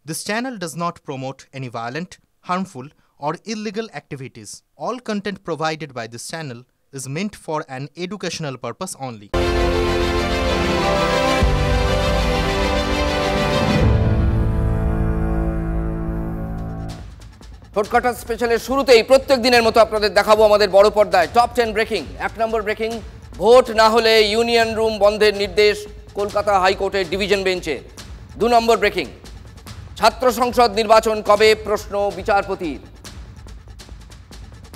This channel does not promote any violent, harmful, or illegal activities. All content provided by this channel is meant for an educational purpose only. Shortcut স্পেশালের শুরুতেই প্রত্যেক দিনের মতো আপনাদের দেখাবো আমাদের বড় পর্দায় টপ 10 ব্রেকিং। 1 নম্বর ব্রেকিং, ভোট না হলে ইউনিয়ন রুম বন্ধের নির্দেশ কলকাতা হাইকোর্টের ডিভিশন বেঞ্চে। 2 নম্বর ব্রেকিং, ছাত্র সংসদ নির্বাচন কবে প্রশ্ন বিচারপতির।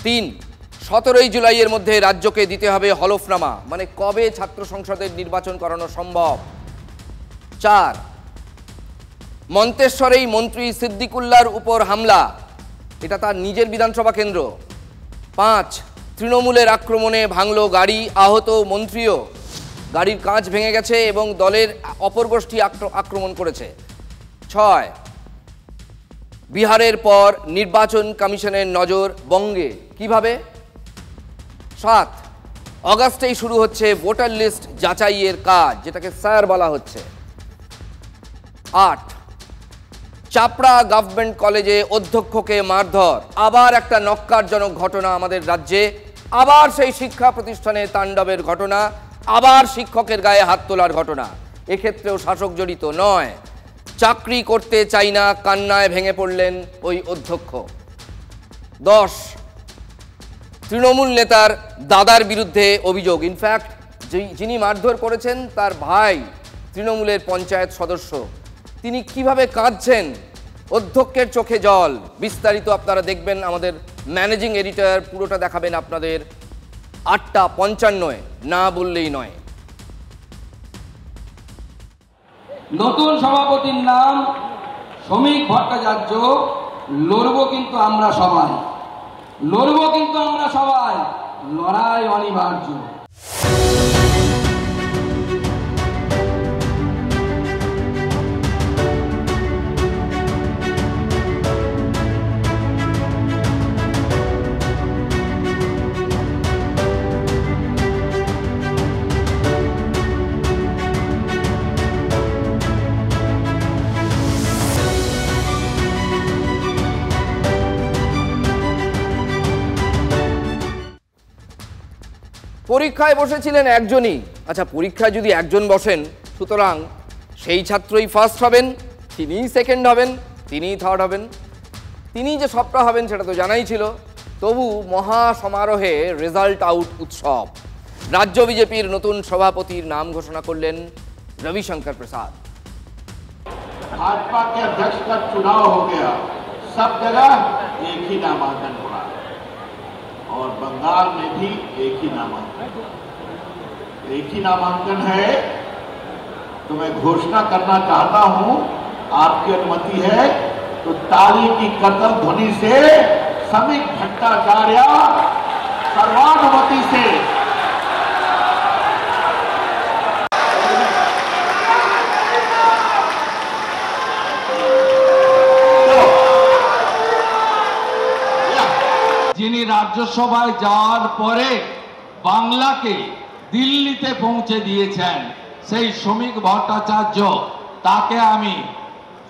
3, 17 জুলাইয়ের মধ্যে রাজ্যকে দিতে হবে হলফনামা, মানে কবে ছাত্র সংসদের নির্বাচন করানো সম্ভব। 4, মন্তেশ্বরেই মন্ত্রী সিদ্দিকুল্লাহর উপর হামলা, এটা তার নিজের বিধানসভা কেন্দ্র। 5, তৃণমূলের আক্রমণে ভাঙল গাড়ি, আহত মন্ত্রীও, গাড়ির কাঁচ ভেঙে গেছে এবং দলের অপর গোষ্ঠী আক্রমণ করেছে। 6, বিহারের পর নির্বাচন কমিশনের নজর বঙ্গে, কিভাবে। 7, অগাস্টেই শুরু হচ্ছে ভোটার লিস্ট যাচাইয়ের কাজ, যেটাকে স্যার বলা হচ্ছে। 8, চাপড়া গভর্নমেন্ট কলেজে অধ্যক্ষকে মারধর, আবার একটা নক্কারজনক ঘটনা আমাদের রাজ্যে, আবার সেই শিক্ষা প্রতিষ্ঠানে তাণ্ডবের ঘটনা, আবার শিক্ষকের গায়ে হাত তোলার ঘটনা। এক্ষেত্রেও শাসক জড়িত নয়, চাকরি করতে চাই না কান্নায় ভেঙে পড়লেন ওই অধ্যক্ষ। 10, তৃণমূল নেতার দাদার বিরুদ্ধে অভিযোগ, ইনফ্যাক্ট যিনি মারধর করেছেন তার ভাই তৃণমূলের পঞ্চায়েত সদস্য, তিনি কিভাবে কাঁদছেন, অধ্যক্ষের চোখে জল। বিস্তারিত আপনারা দেখবেন আমাদের ম্যানেজিং এডিটর পুরোটা দেখাবেন আপনাদের 8:55, না বললেই নয়। নতুন সভাপতির নাম শ্রমিক ভট্টাচার্য। লড়বো কিন্তু আমরা সবাই, লড়বো কিন্তু আমরা সবাই, লড়াই অনিবার্য। পরীক্ষায় বসেছিলেন একজনই, আচ্ছা পরীক্ষায় যদি একজন বসেন সুতরাং সেই ছাত্রই ফার্স্ট হবেন, তিনিই সেকেন্ড হবেন, তিনিই থার্ড হবেন, তিনি যে সবটা হবেন সেটা তো জানাই ছিল। তবু মহা সমারোহে রেজাল্ট আউট উৎসব। রাজ্য বিজেপির নতুন সভাপতির নাম ঘোষণা করলেন রবিশঙ্কর প্রসাদ। भाजपा के अध्यक्ष का चुनाव हो गया, सब जगह एक ही नामांकन हुआ और बंगाल में भी एक ही नामांकन है। तो मैं घोषणा करना चाहता हूं, आपकी अनुमति है तो ताली की करतल ध्वनि से श्रमिक भट्टाचार्य सर्वानुमति से যিনি রাজ্যসভায় যাওয়ার পরে বাংলাকে দিল্লিতে পৌঁছে দিয়েছেন সেই শ্রমিক ভট্টাচার্য, তাকে আমি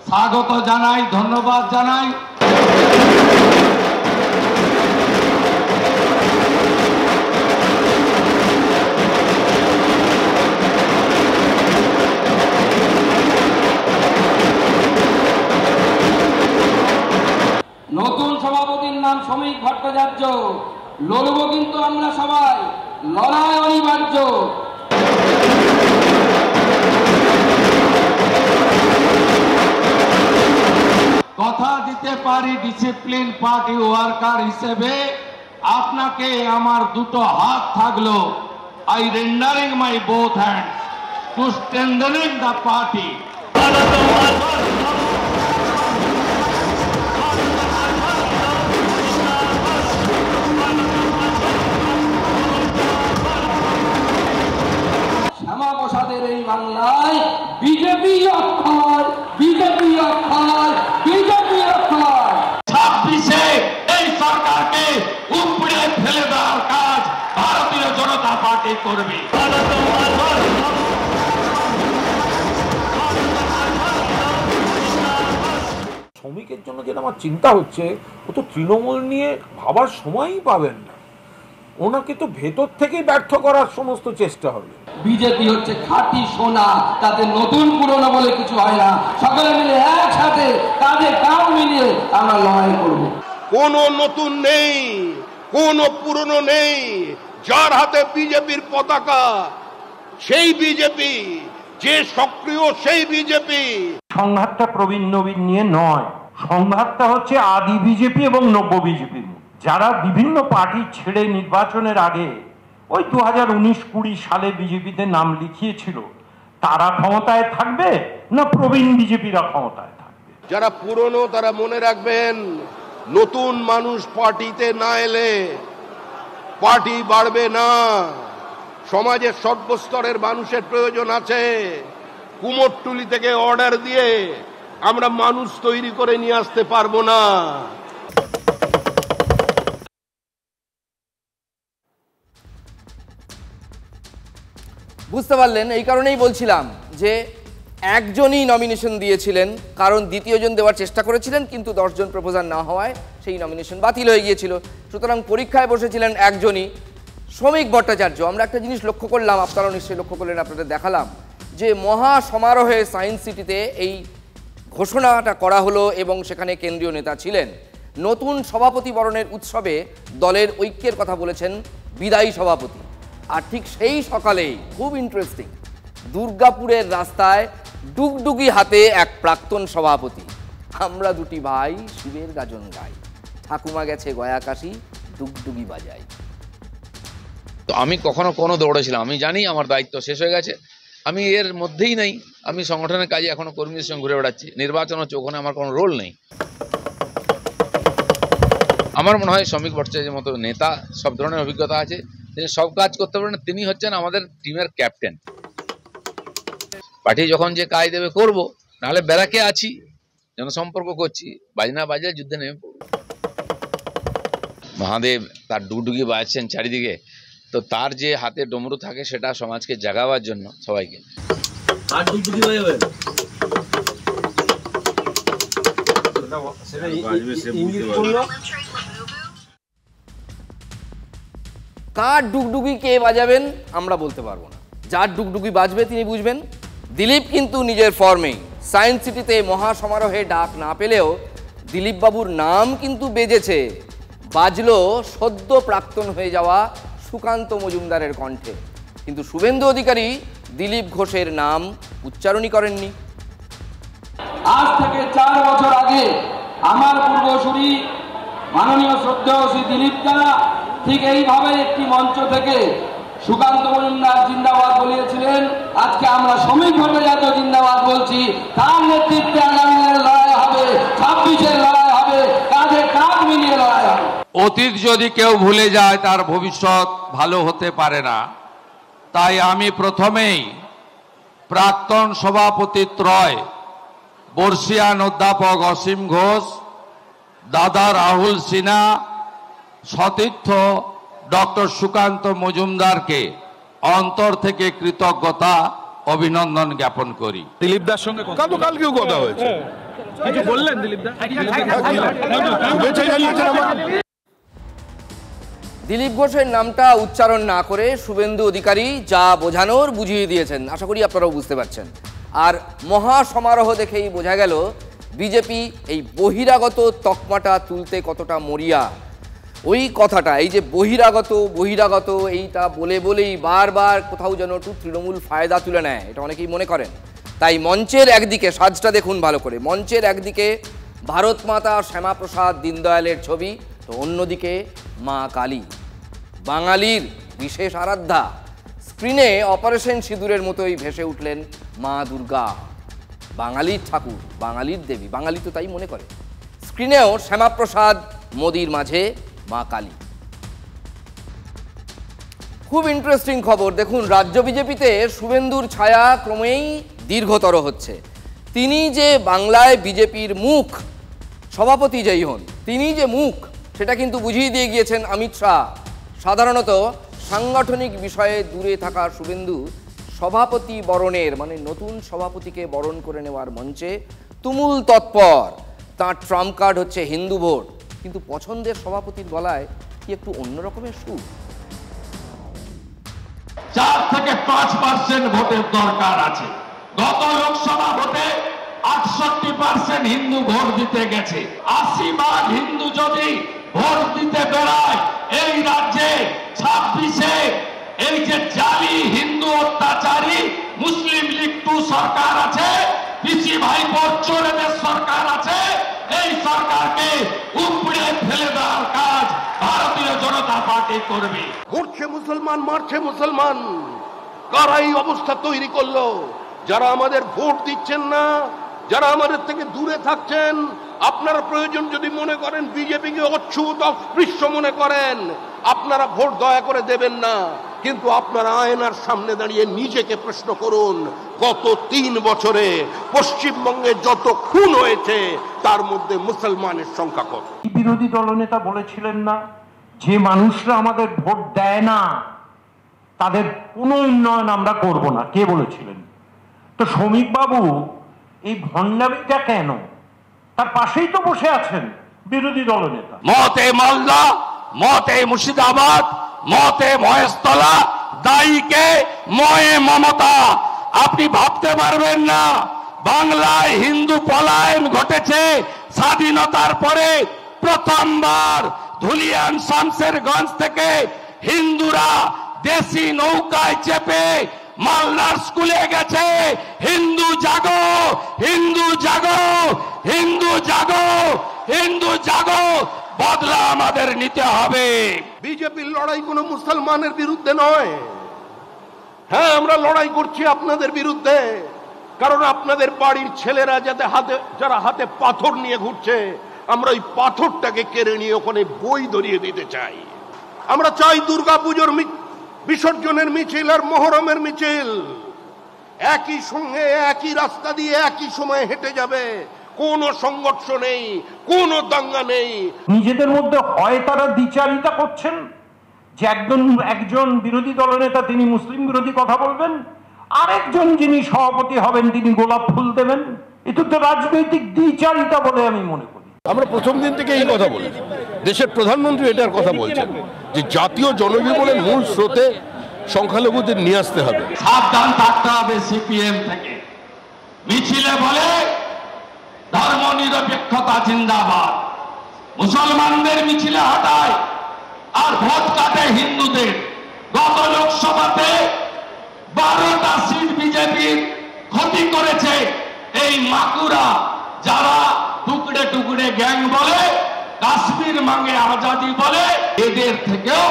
স্বাগত জানাই, ধন্যবাদ জানাই। নতুন সভাপতির নাম শ্রমিক ভট্টাচার্য। লড়বো কিন্তু আমরা সবাই, লড়াই অনিবার্য। কথা দিতে পারি ডিসিপ্লিন পার্টি ওয়ার্কার হিসেবে আপনাকে আমার দুটো হাত থাকলো। I rendering my both hands to strengthening the party. Shyama প্রসাদের এই বাংলায় বিজেপি অক্ষয়, বিজেপি অক্ষয়, বিজেপি অক্ষয়। 26-এ এই সরকারকে উপড়ে ফেলে দেওয়ার কাজ ভারতীয় জনতা পার্টি করবে। শ্রমিকের জন্য যেটা আমার চিন্তা হচ্ছে, ও তো তৃণমূল নিয়ে ভাবার সময়ই পাবেন না। ওনাকে তো ভেতর থেকেই ব্যর্থ করার সমস্ত চেষ্টা হবে। বিজেপি হচ্ছে খাঁটি সোনা, তাতে নতুন পুরনো বলে কিছু হয় না। সকলে মিলে একসাথে কাঁধে কাঁধ মিলিয়ে আমরা লড়াই করব। কোনো নতুন নেই, কোনো পুরনো নেই। যার হাতে বিজেপির পতাকা সেই বিজেপি, যে সক্রিয় সেই বিজেপি। সংঘাতটা প্রবীণ নবীন নিয়ে নয়, সংঘাতটা হচ্ছে আদি বিজেপি এবং নব্য বিজেপি। যারা বিভিন্ন পার্টি ছেড়ে নির্বাচনের আগে ওই 2019-20 সালে বিজেপিতে নাম লিখিয়েছিল, তারা ক্ষমতায় থাকবে না প্রবীণ বিজেপিরা ক্ষমতায় থাকবে? যারা পুরনো তারা মনে রাখবেন, নতুন মানুষ পার্টিতে না এলে পার্টি বাড়বে না। সমাজের সর্বস্তরের মানুষের প্রয়োজন আছে। কুমোরটুলি থেকে অর্ডার দিয়ে আমরা মানুষ তৈরি করে নিয়ে আসতে পারবো না। বুঝতে পারলেন? এই কারণেই বলছিলাম যে একজনই নমিনেশন দিয়েছিলেন, কারণ দ্বিতীয়জন দেওয়ার চেষ্টা করেছিলেন, কিন্তু 10 জন প্রপোজাল না হওয়ায় সেই নমিনেশন বাতিল হয়ে গিয়েছিল। সুতরাং পরীক্ষায় বসেছিলেন একজনই, শ্রমিক ভট্টাচার্য। আমরা একটা জিনিস লক্ষ্য করলাম, আপনারাও নিশ্চয়ই লক্ষ্য করলেন, আপনাদের দেখালাম যে মহা সমারোহে সায়েন্স সিটিতে এই ঘোষণাটা করা হলো এবং সেখানে কেন্দ্রীয় নেতা ছিলেন। নতুন সভাপতি বরণের উৎসবে দলের ঐক্যের কথা বলেছেন বিদায়ী সভাপতি। আর ঠিক সেই সকালেই খুব ইন্টারেস্টিং, দুর্গাপুরের রাস্তায় ডুগডুগি হাতে এক প্রাক্তন সভাপতি। আমরা দুটি ভাই শিবের গাজন গাই, ঠাকুমা গেছে গয়া কাশি, ডুগডুগি বাজাই। তো আমি কখনো কোনো দৌড়েছিলাম, আমি জানি আমার দায়িত্ব শেষ হয়ে গেছে, আমি এর মধ্যেই নেই। আমি সংগঠনের কাজে এখনো কর্মীদের সঙ্গে ঘুরে বেড়াচ্ছি, নির্বাচন হচ্ছে, ওখানে আমার কোনো রোল নেই। আমার মনে হয় শ্রমিক ভট্টাচার্যের মতো নেতা, সব ধরনের অভিজ্ঞতা আছে, তিনি সব কাজ করতে পারেন। তিনি হচ্ছেন আমাদের টিমের ক্যাপ্টেন। পার্টি যখন যে কাজ দেবে করবো, নাহলে ব্যারাকে আছি, জনসম্পর্ক করছি, বাজনা বাজে যুদ্ধে নেমে পড়ব। মহাদেব তার ডুগডুগি বাজছেন চারিদিকে, তো তার যে হাতে ডমরু থাকে সেটা সমাজকে জাগাবার জন্য সবাইকে। কার ডুগডুগি কে বাজাবেন আমরা বলতে পারবো না, যার ডুগডুগি বাজবে তিনি বুঝবেন। দিলীপ কিন্তু নিজের ফর্মেই সায়েন্স সিটিতে মহাসমারোহে ডাক না পেলেও দিলীপ বাবুর নাম কিন্তু বেজেছে, বাজলো সদ্য প্রাক্তন হয়ে যাওয়া সুকান্ত মজুমদারের কণ্ঠে। কিন্তু শুভেন্দু অধিকারী দিলীপ ঘোষের নাম উচ্চারণই করেননি। আজ থেকে 4 বছর আগে আমার পূর্বসূরি মাননীয় শ্রদ্ধেয় শ্রী দিলীপ দা ঠিক এইভাবে একটি মঞ্চ থেকে সুকান্ত মজুমদার জিন্দাবাদ বলিয়েছিলেন। আজকে আমরা শ্রমিক ভট্টাচার্য জিন্দাবাদ বলছি। তার নেতৃত্বে আগামী দিনের লড়াই হবে, 26-এর লড়াই হবে, কাঁধে কাঁধ মিলিয়ে লড়াই হবে। অতীত যদি কেউ ভুলে যায় তার ভবিষ্যৎ ভালো হতে পারে না। তাই আমি প্রথমেই প্রাক্তন সভাপতি ত্রয়, বর্ষিয়ান অধ্যাপক অসীম ঘোষ, দাদা রাহুল সিনহা, সতীর্থ ডক্টর সুকান্ত মজুমদারকে অন্তর থেকে কৃতজ্ঞতা অভিনন্দন জ্ঞাপন করি। দিলীপ দার সঙ্গে কালকেও কথা হয়েছে, কিছু বললেন দিলীপ দা? দিলীপ ঘোষের নামটা উচ্চারণ না করে শুভেন্দু অধিকারী যা বোঝানোর বুঝিয়ে দিয়েছেন, আশা করি আপনারাও বুঝতে পারছেন। আর মহা সমারোহ দেখেই বোঝা গেল বিজেপি এই বহিরাগত তকমাটা তুলতে কতটা মরিয়া। ওই কথাটা, এই যে বহিরাগত বহিরাগত, এইটা বলে বলেই বারবার কোথাও যেন একটু তৃণমূল ফায়দা তুলে নেয়, এটা অনেকেই মনে করেন। তাই মঞ্চের একদিকে সাজটা দেখুন ভালো করে, মঞ্চের একদিকে ভারত মাতা শ্যামাপ্রসাদ দীনদয়ালের ছবি, তো অন্যদিকে মা কালী, বাঙালির বিশেষ আরাধ্যা। স্ক্রিনে অপারেশন সিঁদুরের মতোই ভেসে উঠলেন মা দুর্গা, বাঙালির ঠাকুর, বাঙালির দেবী, বাঙালি তো তাই মনে করে। স্ক্রিনেও শ্যামাপ্রসাদ, মোদির মাঝে মা কালী। খুব ইন্টারেস্টিং খবর দেখুন, রাজ্য বিজেপিতে শুভেন্দুর ছায়া ক্রমেই দীর্ঘতর হচ্ছে। তিনি যে বাংলায় বিজেপির মুখ, সভাপতি যেই হন তিনি যে মুখ, সেটা কিন্তু বুঝিয়ে দিয়ে গিয়েছেন অমিত শাহ। সাধারণত সাংগঠনিক বিষয়ে দূরে থাকা শুভেন্দু সভাপতি বরণের, মানে নতুন সভাপতিকে বরণ করে নেওয়ার মঞ্চে তুমুল তৎপর। তার ট্রাম্প কার্ড হচ্ছে হিন্দু ভোট, কিন্তু পছন্দের সভাপতির গলায় কি একটু অন্য রকমের সুর? 4 থেকে 5% ভোটের দরকার আছে। গত লোকসভা ভোটে 68% হিন্দু ভোট দিতে গেছে। 80% হিন্দু যদি ভোট দিতে বেড়ায় এই রাজ্যে 26-এ এই যে জালি হিন্দু অত্যাচারী মুসলিম লীগ 2 সরকার আছে, পিসি ভাইপোর চোরেদের সরকার আছে, এই সরকারকে উপড়ে ফেলে দেওয়ার কাজ ভারতীয় জনতা পার্টি করবে। মরছে মুসলমান, মারছে মুসলমান, কারা এই অবস্থা তৈরি করলো? যারা আমাদের ভোট দিচ্ছেন না, যারা আমাদের থেকে দূরে থাকছেন, আপনারা প্রয়োজন যদি মনে করেন বিজেপিকে অচ্ছুত অস্পৃশ্য মনে করেন, আপনারা ভোট দয়া করে দেবেন না। কিন্তু আপনারা আয়নার সামনে দাঁড়িয়ে নিজেকে প্রশ্ন করুন, গত 3 বছরে পশ্চিমবঙ্গে যত খুন হয়েছে তার মধ্যে মুসলমানের সংখ্যা কত? বিরোধী দলনেতা বলেছিলেন না যে মানুষরা আমাদের ভোট দেয় না তাদের কোনো উন্নয়ন আমরা করব না? কে বলেছিলেন? তো শ্রমিক বাবু এই ভণ্ডামিটা কেন? তার পাশেই তো বসে আছেন বিরোধী দলনেতা। মতে মালদা, মতে মুর্শিদাবাদ, মতে মহেশতলা, দায়ীকে ময়ে মমতা। আপনি ভাবতে পারবেন না বাংলায় হিন্দু পলায়ন ঘটেছে স্বাধীনতার পরে প্রথমবার। ধুলিয়ান শামশেরগঞ্জ থেকে হিন্দুরা দেশি নৌকায় চেপে মালদার স্কুলে গেছে। হিন্দু জাগো, হিন্দু জাগো, হিন্দু জাগো, হিন্দু জাগো, বদলা আমাদের নিতে হবে। বিজেপির লড়াই কোনো মুসলমানের বিরুদ্ধে নয়। হ্যাঁ, আমরা লড়াই করছি আপনাদের বিরুদ্ধে, কারণ আপনাদের বাড়ির ছেলেরা যারা হাতে পাথর নিয়ে ঘুরছে, আমরা ওই পাথরটাকে কেড়ে নিয়ে ওখানে বই ধরিয়ে দিতে চাই। আমরা চাই দুর্গাপুজোর বিসর্জনের মিছিল আর মহরমের মিছিল একই সঙ্গে একই রাস্তা দিয়ে একই সময় হেঁটে যাবে। কোনো সংঘর্ষ নেই, কোনো দাঙ্গা নেই। নিজেদের মধ্যে হয় তারা দ্বিচারিতা করছেন যে একজন বিরোধী দলনেতা তিনি মুসলিম বিরোধী কথা বলবেন, আরেকজন যিনি সভাপতি হবেন তিনি গোলাপ ফুল দেবেন। এটা তো রাজনৈতিক দ্বিচারিতা বলে আমি মনে করি। আমরা প্রথম দিন থেকে এই কথা বলেছি, দেশের প্রধানমন্ত্রী এটার কথা বলছেন যে জাতীয় জনজীবনের মূল স্রোতে সংখ্যালঘুদের নিয়ে আসতে হবে। সাবধান থাকতে হবে সিপিএম থেকে। মিছিলে বলে ধর্ম নিরপেক্ষতা জিন্দাবাদ, মুসলমানদের মিছিলে হটায় আর ভোট কাটে হিন্দুদের। গত লোকসভাতে 12টা সিট বিজেপির ক্ষতি করেছে এই মাকুরা, যারা টুকরে টুকরে গ্যাং বলে, কাশ্মীর মাঙ্গে আজাদি বলে। এদের থেকেও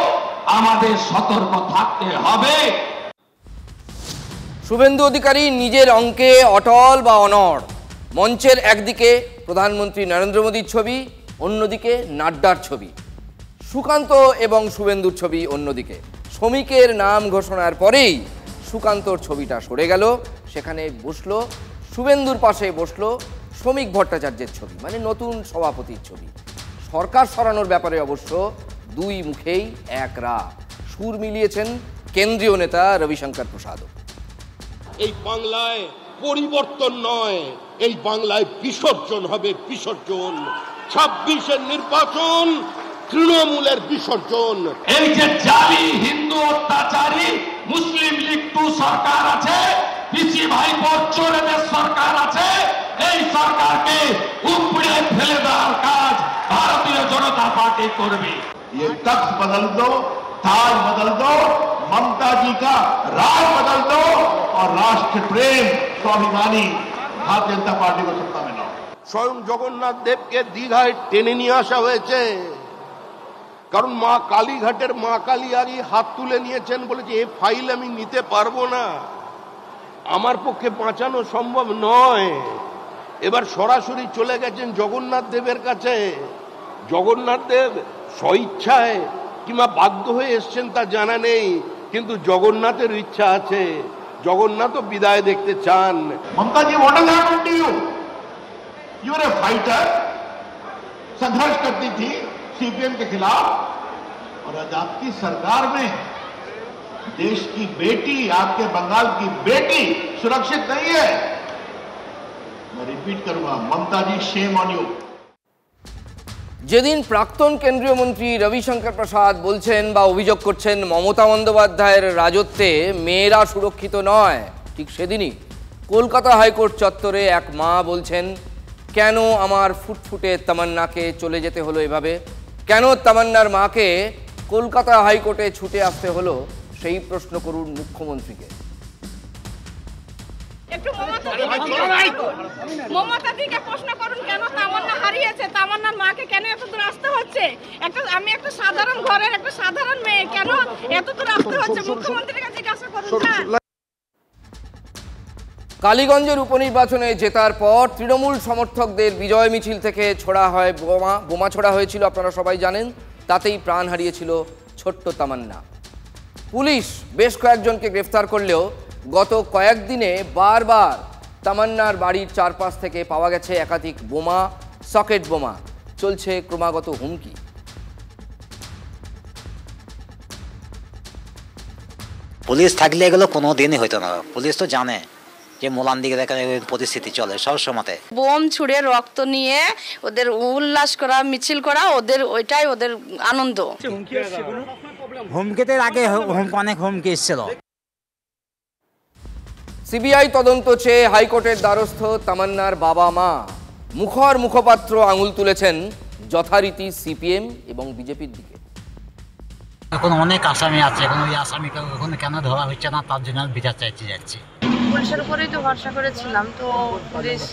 আমাদের সতর্ক থাকতে হবে। শুভেন্দু অধিকারী নিজের অঙ্কে অটল বা অনড়। মঞ্চের একদিকে প্রধানমন্ত্রী নরেন্দ্র মোদীর ছবি, অন্যদিকে নাড্ডার ছবি। সুকান্ত এবং শুভেন্দুর ছবি অন্যদিকে। শ্রমিকের নাম ঘোষণার পরেই সুকান্তর ছবিটা সরে গেল, সেখানে বসলো শুভেন্দুর পাশে বসলো শ্রমিক ভট্টাচার্যের ছবি, মানে নতুন সভাপতির ছবি। সরকার সরানোর ব্যাপারে অবশ্য দুই মুখেই এক রাগ। সুর মিলিয়েছেন কেন্দ্রীয় নেতা রবিশঙ্কর প্রসাদও। এই বাংলায় পরিবর্তন নয়, এই বাংলায় বিসর্জন হবে, বিসর্জন। 26-এর নির্বাচন তৃণমূলের বিসর্জন। এই যে জালি হিন্দু অত্যাচারী মুসলিম লীগ 2 সরকার আছে, পিসি ভাইপোর চোরেদের সরকার আছে, এই সরকারকে উপড়ে ফেলে দেওয়ার কাজ ভারতীয় জনতা পার্টি করবে। ये तख्त बदल दो, ताज बदल दो, ममता जी का राज बदल दो और राष्ट्र प्रेम स्वाभिमानी भारतीय जनता पार्टी को सत्ता में लाओ। স্বয়ং জগন্নাথ দেবকে দীঘায় টেনে নিয়ে আসা হয়েছে, কারণ মা কালীঘাটের মা কালী আগে হাত তুলে নিয়েছেন, বলেছে এই ফাইল আমি নিতে পারবো না, আমার পক্ষে বাঁচানো সম্ভব নয়। এবার সরাসরি চলে গেছেন জগন্নাথ দেবের কাছে। জগন্নাথ দেব স্বইচ্ছায় কিংবা বাধ্য হয়ে এসছেন তা জানা নেই, কিন্তু জগন্নাথের ইচ্ছা আছে, জগন্নাথও বিদায় দেখতে চান। Mamata ji, what has happened to you? You are a fighter, संघर्ष करती थी सीपीएम के खिलाफ, और आज आपकी सरकार में देश की बेटी, आपके बंगाल की बेटी सुरक्षित नहीं है। मैं रिपीट करूंगा, ममता जी, शेम ऑन यू। যেদিন প্রাক্তন কেন্দ্রীয় মন্ত্রী রবিশঙ্কর প্রসাদ বলছেন বা অভিযোগ করছেন মমতা বন্দ্যোপাধ্যায়ের রাজত্বে মেয়েরা সুরক্ষিত নয়, ঠিক সেদিনই কলকাতা হাইকোর্ট চত্বরে এক মা বলছেন, কেন আমার ফুটফুটে তামান্নাকে চলে যেতে হলো এভাবে, কেন তামান্নার মাকে কলকাতা হাইকোর্টে ছুটে আসতে হলো, সেই প্রশ্ন করুন মুখ্যমন্ত্রীকে। একটু মমতাদিকে প্রশ্ন করুন, কেন তামান্না হারিয়েছে, তামান্নার মাকে কেন এত দূর আসতে হচ্ছে, আমি একটা সাধারণ ঘরের একটা সাধারণ মেয়ে, কেন এত দূর আসতে হচ্ছে, মুখ্যমন্ত্রীর কাছে জিজ্ঞাসা করুন। কালীগঞ্জের উপনির্বাচনে জেতার পর তৃণমূল সমর্থকদের বিজয় মিছিল থেকে ছোড়া হয় বোমা ছোড়া হয়েছিল, আপনারা সবাই জানেন। তাতেই প্রাণ হারিয়েছিল ছোট্ট তামান্না। পুলিশ বেশ কয়েকজনকে গ্রেফতার করলেও গত কয়েকদিনে বারবার তামান্নার বাড়ির চারপাশ থেকে পাওয়া গেছে একাধিক বোমা, সকেট বোমা। চলছে ক্রমাগত হুমকি। পুলিশ থাকলে এগুলো কোনো দিনই হইতো না। পুলিশ তো জানে যে মোলান দিকে দেখা পরিস্থিতি চলে সব সময়তে। বোম ছুড়ে রক্ত নিয়ে ওদের উল্লাস করা, মিছিল করা, ওইটাই ওদের আনন্দ। হুমকিতে আগে অনেক হুমকি এসেছিল। সিবিআই তদন্ত চেয়ে হাইকোর্টের দ্বারস্থ তামান্নার বাবা মা। মুখপাত্র আঙুল তুলেছেন যথারীতি সিপিএম এবং বিজেপির দিকে। এখন অনেক আসামি আছে, এখন ওই আসামিকে ওখানে কেন ধরা হচ্ছে না তার জন্য বিচার চাইতে যাচ্ছি। পুলিশের উপরেই তো ভরসা করেছিলাম, তো পুলিশ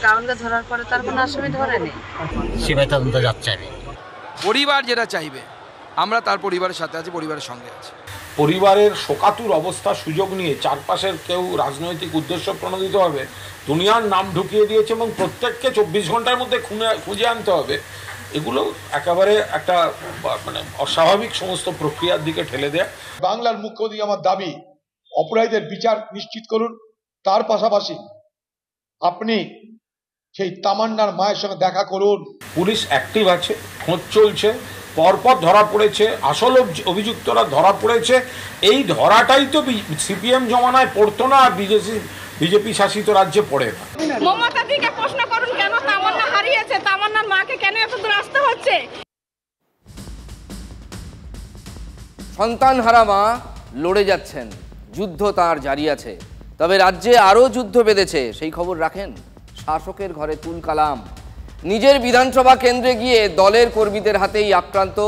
কাউন্টকে ধরার পরে তার কোনো আসামি ধরেনি। সিবিআই তদন্ত যাচ্ছে। আমি পরিবার যেটা চাইবে আমরা তার পরিবারের সাথে আছি, পরিবারের সঙ্গে আছি। পরিবারের শোকাতুর অবস্থা সুযোগ নিয়ে চারপাশের কেউ রাজনৈতিক উদ্দেশ্য প্রণোদিতভাবে দুনিয়ার নাম ঢুকিয়ে দিয়েছে এবং প্রত্যেককে 24 ঘন্টার মধ্যে খুঁজে আনতে হবে, এগুলো একেবারে একটা মানে অস্বাভাবিক সমস্ত প্রক্রিয়ার দিকে ঠেলে দেয়। বাংলার মুখ্যমন্ত্রী আমার দাবি, অপরাধীদের বিচার নিশ্চিত করুন। তার পাশাপাশি আপনি সেই তামান্নার মায়ের সঙ্গে দেখা করুন। পুলিশ অ্যাক্টিভ আছে, খোঁজ চলছে, পরপর ধরা পড়েছে, আসল অভিযুক্তরা ধরা পড়েছে। এই ধরাটাই তো সিপিএম জমানায় পড়তো না, আর বিজেপি শাসিত রাজ্যে পড়ে না। মমতাদিকে প্রশ্ন করুন, কেন তামান্না হারিয়েছে, তামান্নার মাকে কেন এত দূর আসতে হচ্ছে। সন্তান হারা মা লড়ে যাচ্ছেন, যুদ্ধ তার জারি আছে। তবে রাজ্যে আরও যুদ্ধ বেঁধেছে, সেই খবর রাখেন শাসকের ঘরে তুল কালাম। নিজের বিধানসভা কেন্দ্রে গিয়ে দলের কর্মীদের হাতেই আক্রান্ত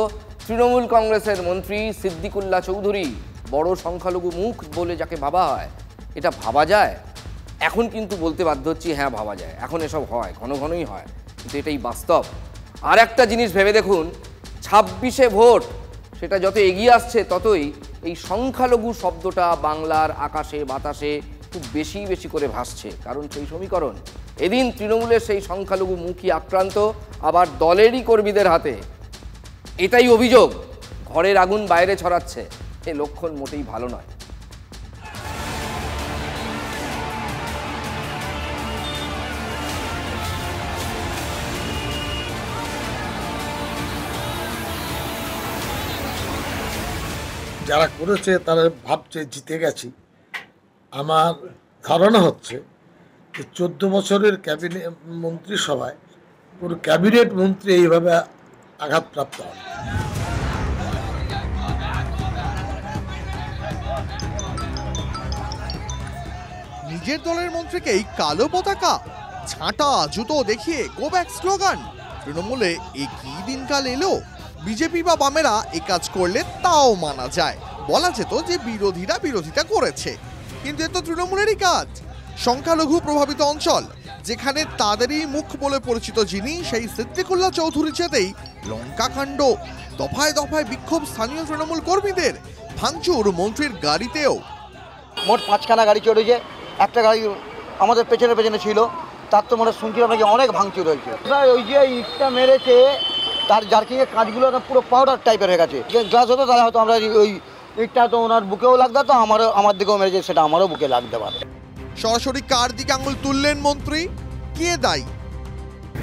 তৃণমূল কংগ্রেসের মন্ত্রী সিদ্দিকুল্লাহ চৌধুরী। বড় সংখ্যালঘু মুখ বলে যাকে ভাবা হয়, এটা ভাবা যায়? এখন কিন্তু বলতে বাধ্য হচ্ছি, হ্যাঁ ভাবা যায়। এখন এসব হয়, ঘন ঘনই হয়, কিন্তু এটাই বাস্তব। আর একটা জিনিস ভেবে দেখুন, 26শে ভোট সেটা যত এগিয়ে আসছে ততই এই সংখ্যালঘু শব্দটা বাংলার আকাশে বাতাসে খুব বেশি বেশি করে ভাসছে। কারণ সেই সমীকরণ, এদিন তৃণমূলের সেই সংখ্যালঘু মুখী আক্রান্ত, আবার দলেরই কর্মীদের হাতে। এটাই অভিযোগ, ঘরের আগুন বাইরে ছড়াচ্ছে। এ লক্ষণ মোটেই ভালো নয়। যারা করেছে তারা ভাবছে জিতে গেছি। আমার ধারণা হচ্ছে যে 14 বছরের ক্যাবিনেট মন্ত্রিসভায় পুরো ক্যাবিনেট মন্ত্রী এইভাবে আঘাতপ্রাপ্ত হয়। নিজের দলের মন্ত্রীকেই কালো পতাকা, ছাঁটা জুতো দেখিয়ে গো ব্যাক স্লোগান। তৃণমূলে এ কি দিনকাল এলো? বিজেপি বা বামেরা এই কাজ করলে তাও মানা যায়, বলা যেত যে বিরোধীরা বিরোধিতা করেছে, কিন্তু এ তো তৃণমূলেরই কাজ। সংখ্যালঘু প্রভাবিত অঞ্চল যেখানে তাদেরই মুখ বলে পরিচিত যিনি, সেই সিদ্দিকুল্লাহ চৌধুরী যেতেই লঙ্কাকাণ্ড। দফায় দফায় বিক্ষোভ স্থানীয় তৃণমূল কর্মীদের, ভাঙচুর মন্ত্রীর গাড়িতেও। মোট 5খানা গাড়ি চড়েছে, একটা গাড়ি আমাদের পেছনে পেছনে ছিল, তার তো মনে শুনছিলাম নাকি অনেক ভাঙচুর হয়েছে। ওই যে ইটটা মেরেছে তার জার্কিংয়ের কাঁচগুলো পুরো পাউডার টাইপের হয়ে গেছে। গ্লাস হতো তাহলে হয়তো আমরা ওই ইটটা তো ওনার বুকেও লাগতো, তো আমার দিকেও মেরেছে, সেটা আমারও বুকে লাগতে পারে। সরাসরি কার দিকে আঙুল তুললেন মন্ত্রী? কে দায়ী?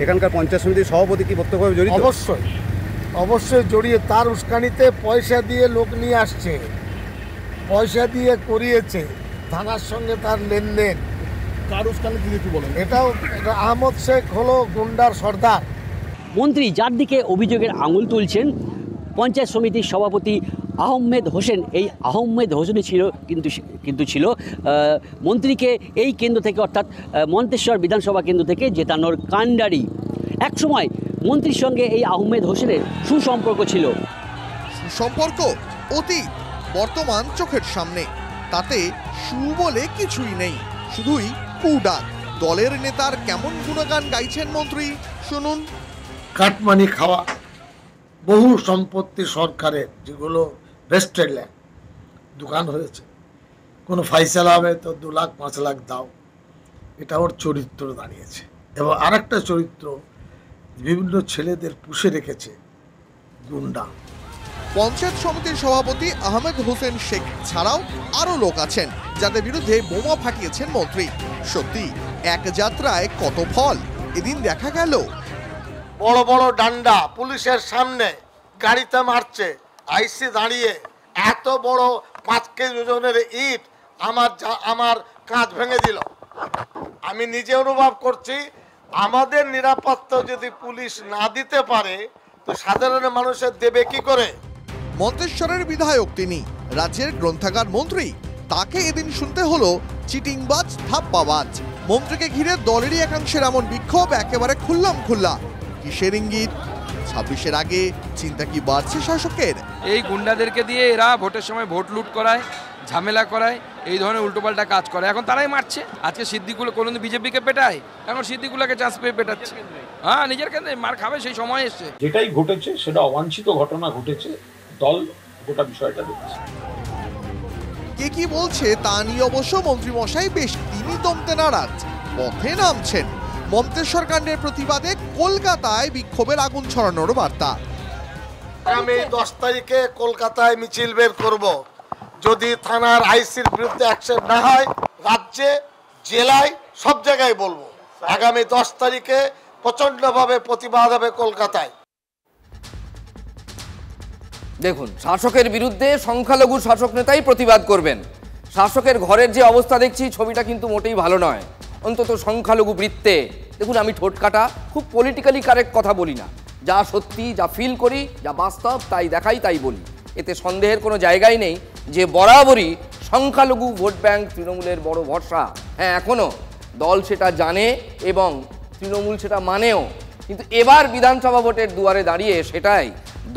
এখানকার পঞ্চায়েত সমিতির সভাপতি কি প্রত্যক্ষভাবে জড়িত? অবশ্যই জড়িয়ে। তার উস্কানিতে পয়সা দিয়ে লোক নিয়ে আসছে, পয়সা দিয়ে করিয়েছে, থানার সঙ্গে তার লেনদেন। কার উস্কানি দিদি কি বলেন? এটাও আহমদ শেখ হলো গুন্ডার সর্দার। মন্ত্রী যার দিকে অভিযোগের আঙুল তুলছেন পঞ্চায়েত সমিতির সভাপতি আহমেদ হোসেন, এই আহমেদ হোসেনই কিন্তু ছিল মন্ত্রীকে এই কেন্দ্র থেকে অর্থাৎ মন্তেশ্বর বিধানসভা কেন্দ্র থেকে জেতানোর কাণ্ডারি। একসময় মন্ত্রীর সঙ্গে এই আহমেদ হোসেনের সুসম্পর্ক ছিল। সুসম্পর্ক অতীত, বর্তমান চোখের সামনে, তাতে সু বলে কিছুই নেই, শুধুই কুডাক। দলের নেতার কেমন গুণগান গাইছেন মন্ত্রী, শুনুন। কাটমানি খাওয়া, বহু সম্পত্তি সরকারের, যেগুলো ভেস্টেড ল্যান্ড, দোকান হয়েছে, কোনো ফাইসালা হবে তো 2 লাখ 5 লাখ দাও, এটা ওর চরিত্র দাঁড়িয়েছে। এবং আরেকটা চরিত্র, বিভিন্ন ছেলেদের পুষে রেখেছে গুন্ডা। পঞ্চায়েত সমিতির সভাপতি আহমেদ হোসেন শেখ ছাড়াও আরো লোক আছেন যাদের বিরুদ্ধে বোমা ফাটিয়েছেন মন্ত্রী। সত্যি এক যাত্রায় কত ফল এদিন দেখা গেল। বড় বড় ডান্ডা পুলিশের সামনে গাড়িতে মারছে, আইসি দাঁড়িয়ে এত বড় 5 কেজি ওজনের ইট আমার কাঁচ ভেঙে দিল। আমি নিজে অনুভব করছি, আমাদের নিরাপত্তা যদি পুলিশ না দিতে পারে তো সাধারণ মানুষের দেবে কি করে? মন্তেশ্বরের বিধায়ক তিনি, রাজ্যের গ্রন্থাগার মন্ত্রী, তাকে এদিন শুনতে হলো চিটিংবাজ, ধাপ্পাবাজ। মন্ত্রীকে ঘিরে দলেরই একাংশের এমন বিক্ষোভ একেবারে খুল্লা। কিসের ইঙ্গিত? 26-এর আগে চিন্তা কি বাড়ছে শাসকের? এই গুন্ডাদেরকে দিয়ে এরা ভোটের সময় ভোট লুট করায়, ঝামেলা করায়, এই ধরনের উল্টোপাল্টা কাজ করে। এখন তারাই মারছে। আজকে সিদ্দিকুল কোনোদিন বিজেপিকে পেটায়, এখন সিদ্দিকুলাকে চান্স পেয়ে পেটাচ্ছে। হ্যাঁ, নিজের কেন্দ্রে মার খাবে সেই সময় এসছে। যেটাই ঘটেছে সেটা অবাঞ্ছিত ঘটনা ঘটেছে, দল গোটা বিষয়টা দেখছে। কে কি বলছে তা নিয়ে অবশ্য মন্ত্রী মশাই বেশ তিনি দমতে নারাজ, পথে নামছেন। মন্তেশ্বর কাণ্ডের প্রতিবাদে কলকাতায় বিক্ষোভের আগুন ছড়ানোর বার্তা। আমি 10 তারিখে কলকাতায় মিছিল বের করব। যদি থানার আইসির বিরুদ্ধে অ্যাকশন না হয়, রাজ্যে, জেলায়, সব জায়গায় বলবো। আগামী 10 তারিখে প্রচন্ডভাবে প্রতিবাদ হবে কলকাতায়। দেখুন, শাসকের বিরুদ্ধে সংখ্যালঘু শাসক নেতাই প্রতিবাদ করবেন। শাসকের ঘরের যে অবস্থা দেখছি, ছবিটা কিন্তু মোটেই ভালো নয়, অন্তত সংখ্যালঘু বৃত্তে। দেখুন, আমি ঠোঁট কাটা খুব পলিটিক্যালি কারেক্ট কথা বলি না, যা সত্যি, যা ফিল করি, যা বাস্তব তাই দেখাই তাই বলি। এতে সন্দেহের কোনো জায়গাই নেই যে বরাবরই সংখ্যালঘু ভোট ব্যাংক তৃণমূলের বড় ভরসা। হ্যাঁ, এখনও দল সেটা জানে এবং তৃণমূল সেটা মানেও। কিন্তু এবার বিধানসভা ভোটের দুয়ারে দাঁড়িয়ে সেটাই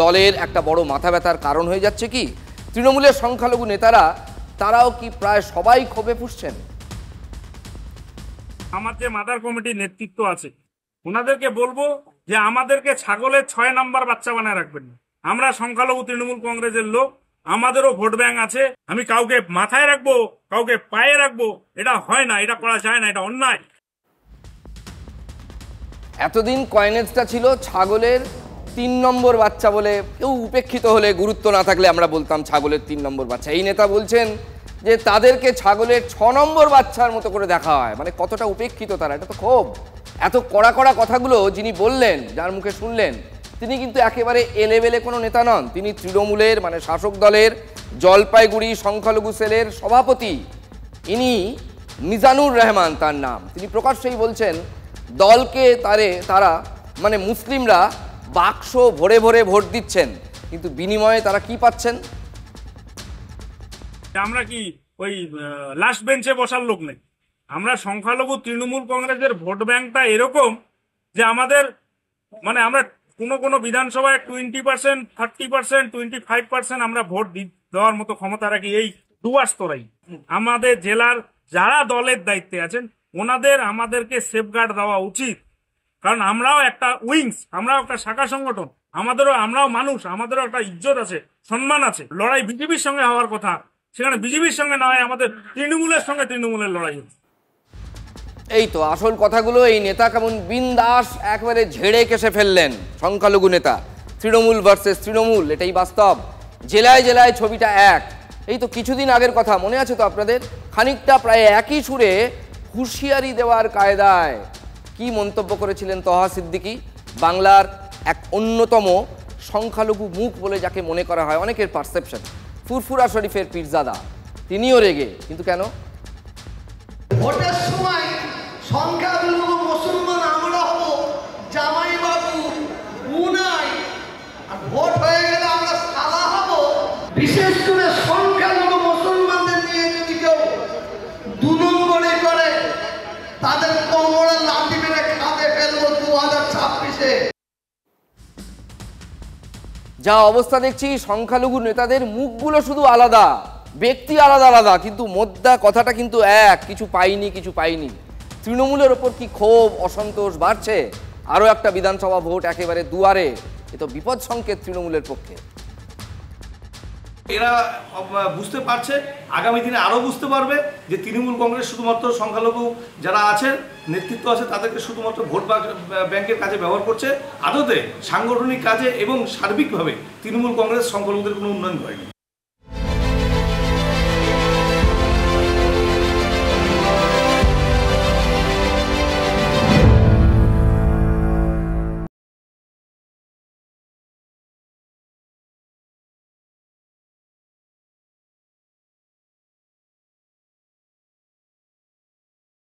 দলের একটা বড় মাথা ব্যথার কারণ হয়ে যাচ্ছে। কি তৃণমূলের সংখ্যালঘু নেতারা তারাও কি প্রায় সবাই ক্ষোভে ফুঁসছেন? আমার যে মাদার কমিটির নেতৃত্ব আছে, ওনাদেরকে বলবো যে আমাদেরকে ছাগলের 6 নাম্বার বাচ্চা বানায় রাখবেন। আমরা সংখ্যালঘু তৃণমূল কংগ্রেসের লোক, আমাদেরও ভোট ব্যাংক আছে। আমি কাউকে মাথায় রাখবো, কাউকে পায়ে রাখবো, এটা হয় না, এটা করা যায় না, এটা অন্যায়। এতদিন কয়েনেজটা ছিল ছাগলের 3 নম্বর বাচ্চা বলে, কেউ উপেক্ষিত হলে, গুরুত্ব না থাকলে আমরা বলতাম ছাগলের 3 নম্বর বাচ্চা। এই নেতা বলছেন যে তাদেরকে ছাগলের 6 নম্বর বাচ্চার মতো করে দেখা হয়। মানে কতটা উপেক্ষিত তারা, এটা তো ক্ষোভ। এত কড়া কড়া কথাগুলো যিনি বললেন, যার মুখে শুনলেন, তিনি কিন্তু একেবারে এলেবেলে কোনো নেতা নন। তিনি তৃণমূলের, মানে শাসক দলের জলপাইগুড়ি সংখ্যালঘু সেলের সভাপতি। ইনি মিজানুর রহমান তার নাম। তিনি প্রকাশ্যেই বলছেন দলকে তারা মানে মুসলিমরা বাক্স ভরে ভরে ভোট দিচ্ছেন, কিন্তু বিনিময়ে তারা কি পাচ্ছেন? আমরা কি ওই লাস্ট বেঞ্চে বসার লোক নেই। আমরা সংখ্যালঘু তৃণমূল কংগ্রেসের ভোট ব্যাংকটা এরকম যে আমাদের মানে আমরা কোনো বিধানসভায় 20%, 30%, 25% আমরা ভোট দেওয়ার মতো ক্ষমতা রাখি। এই ডুয়ার্স তোরাই আমাদের জেলার যারা দলের দায়িত্বে আছেন ওনাদের আমাদেরকে সেফগার্ড দেওয়া উচিত। কারণ আমরাও একটা উইংস, আমরাও একটা শাখা সংগঠন, আমরাও মানুষ, আমাদেরও একটা ইজ্জত আছে, সম্মান আছে। লড়াই বিজেপির সঙ্গে হওয়ার কথা, সেখানে বিজেপির সঙ্গে না হয় আমাদের তৃণমূলের সঙ্গে তৃণমূলের লড়াই হচ্ছে। এই তো আসল কথাগুলো। এই নেতা কেমন বিন্দাস একবারে ঝেড়ে কেসে ফেললেন। সংখ্যালঘু নেতা, তৃণমূল ভার্সেস তৃণমূল, এটাই বাস্তব। জেলায় জেলায় ছবিটা এক। এই তো কিছুদিন আগের কথা মনে আছে তো আপনাদের? খানিকটা প্রায় একই সুরে হুঁশিয়ারি দেওয়ার কায়দায় কি মন্তব্য করেছিলেন তহা সিদ্দিকী, বাংলার এক অন্যতম সংখ্যালঘু মুখ বলে যাকে মনে করা হয়, অনেকের পারসেপশন, ফুরফুরা শরীফের পীরজাদা। তিনিও রেগে, কিন্তু কেন? ভোটের সময় সংখ্যালঘু মুসলমান আমরা হব, জামাই বাবু যা অবস্থা দেখছি সংখ্যালঘু নেতাদের মুখগুলো শুধু আলাদা, ব্যক্তি আলাদা আলাদা, কিন্তু মোদ্দা কথাটা কিন্তু এক, কিছু পাইনি। তৃণমূলের ওপর কি ক্ষোভ অসন্তোষ বাড়ছে? আরও একটা বিধানসভা ভোট একেবারে দুয়ারে, এ তো বিপদ সংকেত তৃণমূলের পক্ষে। এরা বুঝতে পারছে, আগামী দিনে আরও বুঝতে পারবে যে তৃণমূল কংগ্রেস শুধুমাত্র সংখ্যালঘু যারা আছেন, নেতৃত্ব আছে, তাদেরকে শুধুমাত্র ভোট ব্যাংকের কাজে ব্যবহার করছে। আদতে সাংগঠনিক কাজে এবং সার্বিকভাবে তৃণমূল কংগ্রেস সংখ্যালঘুদের কোনো উন্নয়ন করেনি।